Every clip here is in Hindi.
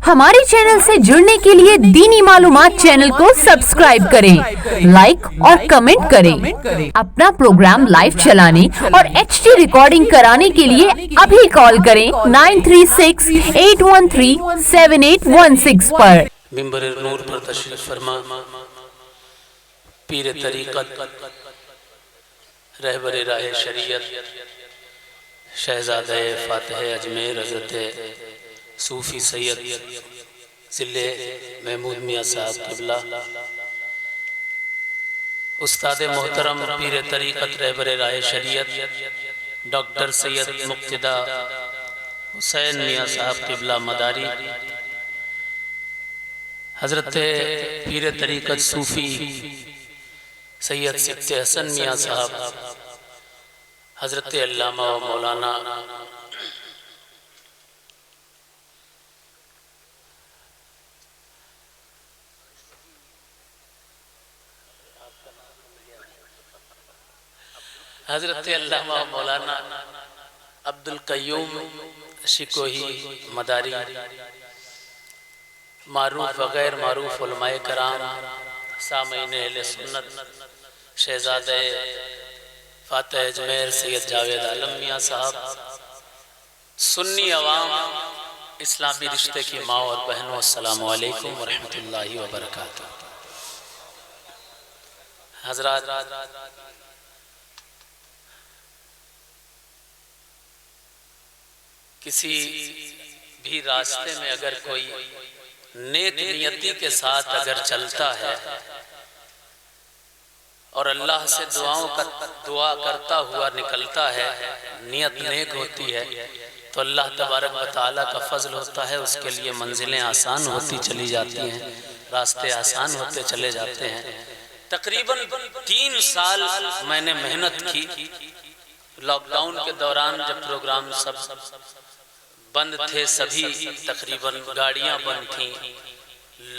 हमारे चैनल से जुड़ने के लिए दीनी मालूमात चैनल को सब्सक्राइब करें, लाइक और कमेंट करें। अपना प्रोग्राम लाइव चलाने और HD रिकॉर्डिंग कराने के लिए अभी कॉल करें 9368137816 पर। मिंबर नूर पर तशरीफ फरमा पीर तरीक़त रहबर राह शरीयत शहजादे फातिह अजमेर हज़रत सूफ़ी सैयद ज़िले महमूद मियाँ साहब क़िबला, उस्ताद मोहतरम पीर तरीक़त रहबर राह शरीयत डॉक्टर सैयद मुक़्तदा हुसैन मियाँ साहब क़िबला मदारी, हज़रत पीर तरीक़त सूफ़ी सैयद सिफ्ते हसन मियाँ साहब, हज़रत अल्लामा व मौलाना हज़रत अल्लामा मौलाना अब्दुल क़य्यूम शिकोही मदारी, मारूफ वग़ैर मारूफ उलमाए कराम, सामईन अहले सुन्नत शहजादे फातिह अजमेर सैयद जावेद आलम मियाँ साहब, सुन्नी अवाम, इस्लामी रिश्ते की माँ और बहनों, अस्सलामु अलैकुम व रहमतुल्लाहि व बरकातुहू। हज़रात, किसी भी रास्ते में अगर कोई नेक नियति के साथ अगर चलता है और अल्लाह से दुआ करता हुआ निकलता है, नियत नेक होती है, तो अल्लाह तबारक व तआला का फजल होता है, उसके लिए मंजिलें आसान होती चली जाती हैं, रास्ते आसान होते चले जाते हैं। तकरीबन 3 साल मैंने मेहनत की। लॉकडाउन के दौरान जब प्रोग्राम सब बंद थे, सभी तकरीबन गाड़ियां बंद थीं,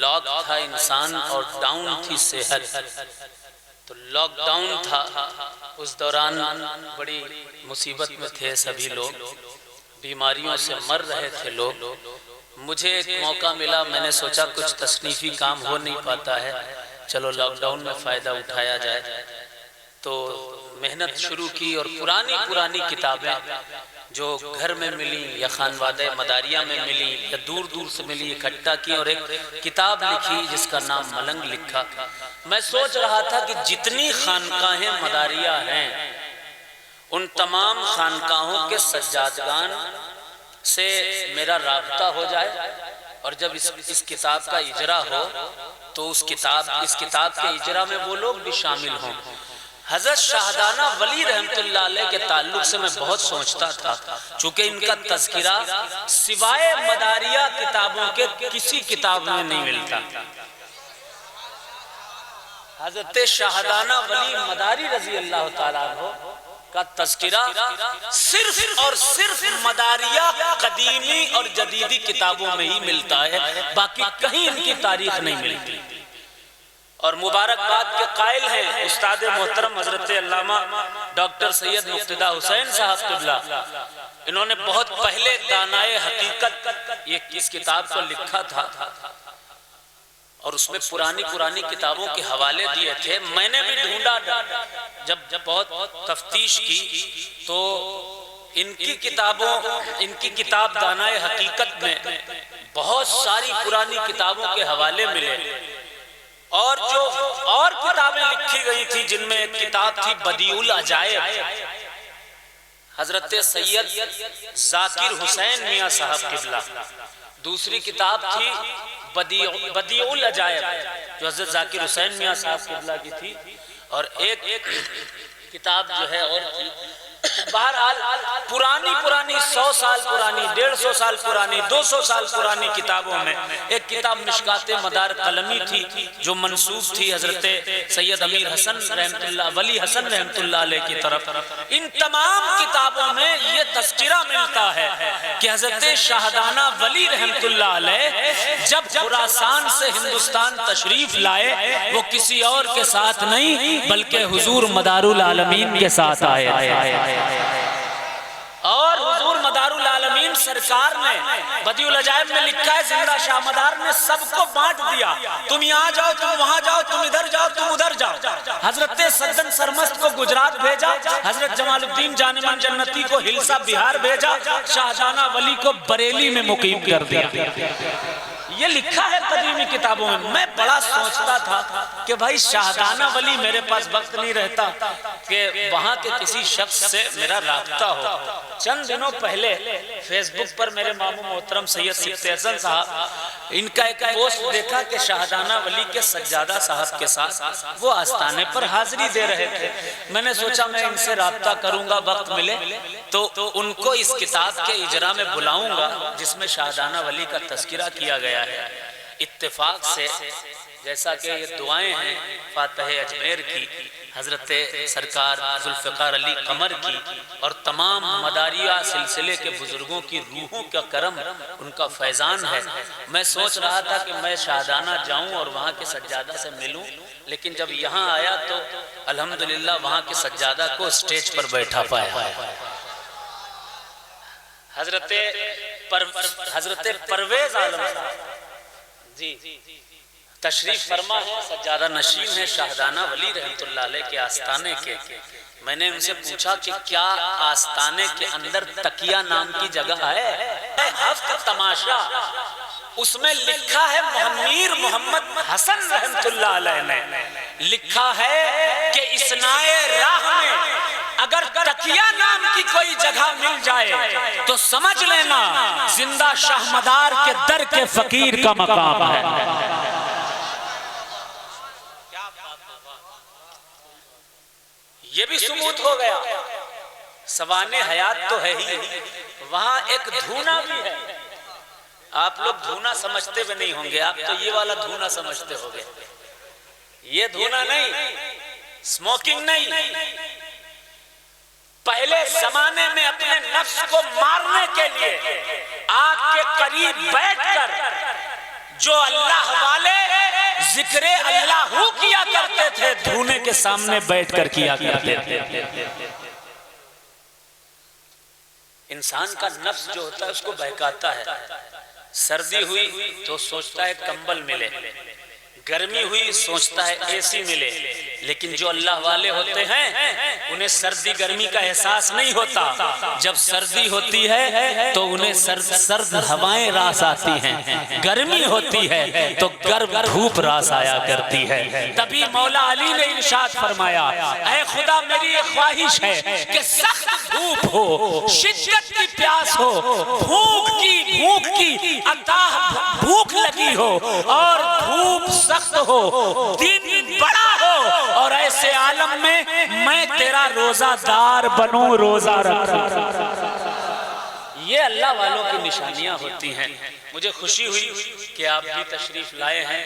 लॉक था इंसान और डाउन थी सेहत, तो लॉकडाउन था। उस दौरान बड़ी मुसीबत में थे सभी लोग, बीमारियों से मर रहे थे लोग। मुझे एक मौका मिला, मैंने सोचा कुछ तसनीफ़ी काम हो नहीं पाता है, चलो लॉकडाउन में फ़ायदा उठाया जाए। तो मेहनत शुरू की और पुरानी किताबें जो घर में मिली या खानवादे मदारिया में मिली या दूर दूर से मिली इकट्ठा की और एक किताब लिखी जिसका नाम मलंग लिखा। मैं सोच रहा था कि जितनी खानकाहें मदारिया हैं उन तमाम खानकाहों के सज्जादगान से मेरा राब्ता हो जाए और जब इस किताब का इजरा हो तो इस किताब के इजरा में वो लोग भी शामिल हों। हज़रत शाहदाना वली रहमतुल्लाह अलैह के ताल्लुक से मैं बहुत सोचता था, चूंकि इनका तज़किरा सिवाय मदारिया किताबों के किसी किताब में नहीं मिलता। हज़रत शाहदाना वली मदारी रज़ी अल्लाह ताला अन्हु का तज़किरा सिर्फ और सिर्फ मदारिया कदीमी और जदीदी किताबों में ही मिलता है, बाकी कहीं इनकी तारीख नहीं मिलती। और मुबारकबाद के कायल हैं उस्ताद मोहतरम हज़रत अल्लामा डॉक्टर सैयद मुक़्तदा हुसैन साहब क़िबला। इन्होंने बहुत पहले दानाए हकीकत ये इस किताब को लिखा था और उसमें पुरानी किताबों के हवाले दिए थे। मैंने भी ढूंढा, जब बहुत तफ्तीश की तो इनकी किताब दानाए हकीकत में बहुत सारी पुरानी किताबों के हवाले मिले और जो और किताबें लिखी गई थी जिनमें एक किताब थी बदीउल अजायब, हजरत सैयद जाकिर हुसैन मियाँ साहब क़िबला। दूसरी किताब थी बदीउल अजायब जो हजरत जाकिर हुसैन मियाँ साहब क़िबला की थी, और एक किताब जो है और बहरहाल पुरानी 100 साल पुरानी, 150 साल पुरानी, 200 साल पुरानी किताबों में एक किताब मिशकाते मदार कलमी थी जो मंसूब थी हजरत सैयद अमीर हसन रहमतुल्लाह वली हसन रहमतुल्लाह अलैह की तरफ। इन तमाम किताबों में ये तज़किरा मिलता है कि हजरत शाहदाना वली रहमतुल्लाह अलैह जब खुरासान से हिंदुस्तान तशरीफ लाए वो किसी और के साथ नहीं बल्कि हुजूर मदारुल आलमीन के साथ आए और हुजूर मदारुल आलमीन सरकार ने बदिउल अजाइब में लिखा है, जिंदा शाह मदार ने सबको बांट दिया, तुम यहाँ जाओ, तुम वहां जाओ, तुम इधर जाओ, तुम उधर जाओ। हजरत सद्दन सरमस्त को गुजरात भेजा, हजरत जमालुद्दीन जानिमन जन्नती को हिलसा बिहार भेजा, शाहजाना वली को बरेली में मुकीम कर दिया। ये लिखा है कदीमी किताबों में। मैं बड़ा सोचता था कि भाई शाहजाना वली, मेरे पास वक्त नहीं रहता कि वहां के किसी शख्स से मेरा राब्ता हो। चंद दिनों पहले फेसबुक पर मेरे मामू मोहतरम सैयद सिफ्ती हसन साहब, इनका एक पोस्ट देखा कि शाहजाना वली के सज्जादा साहब के साथ वो आस्थाने पर हाजिरी दे रहे थे। मैंने सोचा मैं इनसे राब्ता करूंगा, वक्त मिले तो उनको इस किताब के इजरा में बुलाऊंगा जिसमें शाहजाना वली का तस्किरा किया गया है। इत्तेफाक से जैसा कि ये दुआएं हैं फातह अजमेर की, हजरत सरकार जुल्फ़िकार अली कमर की और तमाम मदारिया सिलसिले के बुजुर्गों की रूहों का करम, उनका फैज़ान है। मैं सोच रहा था कि मैं शाहजाना जाऊं और वहाँ के सज्जादा से मिलूं, लेकिन जब यहाँ आया तो अल्हम्दुलिल्लाह वहाँ के सज्जादा को स्टेज पर बैठा पाया। हजरत परवेज आलम जी तशरीफ फरमा है, सज्जादा नशीन है शाहजाना वली रहमतुल्लाह अलैह के आस्थाने के। मैंने उनसे पूछा कि क्या आस्थाने के अंदर तकिया नाम की जगह है? हफ्त तमाशा, उसमें लिखा है मीर मोहम्मद हसन रहमतुल्लाह अलैह ने लिखा है कि इस्नाए राह में अगर तकिया नाम की कोई जगह मिल जाए तो समझ लेना जिंदा शाह मदार के दर के फकीर का मकाम है। ये भी सुबूत हो गया, सवाने हयात तो है ही, वहां एक धूना भी है। आप लोग धूना समझते भी नहीं होंगे, आप तो ये वाला धूना समझते होंगे। ये धूना नहीं, स्मोकिंग नहीं। पहले जमाने में अपने नफ्स को मारने के लिए आग के करीब बैठकर जो अल्लाह वाले जिक्रे अल्लाह किया करते थे, धूने के सामने बैठकर किया करते थे। इंसान का नफ्स जो होता है उसको बहकाता है। सर्दी हुई तो सोचता है कंबल मिले, गर्मी हुई सोचता है एसी मिले, लेकिन जो अल्लाह वाले होते हैं उन्हें सर्दी गर्मी का एहसास नहीं होता। जब सर्दी होती है तो उन्हें सर्द हवाएं रास आती हैं, गर्मी होती है तो गर्म धूप रास आया करती है। तभी मौला अली ने इरशाद फरमाया, ऐ खुदा मेरी ये ख्वाहिश है कि सख्त धूप हो, शिद्दत की प्यास हो, भूख की अताह भूख लगी हो और धूप सख्त हो, दिन बड़ा हो और ऐसे आलम में मैं तेरा रोजादार बनूं, रोजा रखूं। ये अल्लाह वालों की निशानियां होती हैं। मुझे खुशी हुई कि आप भी तशरीफ लाए हैं।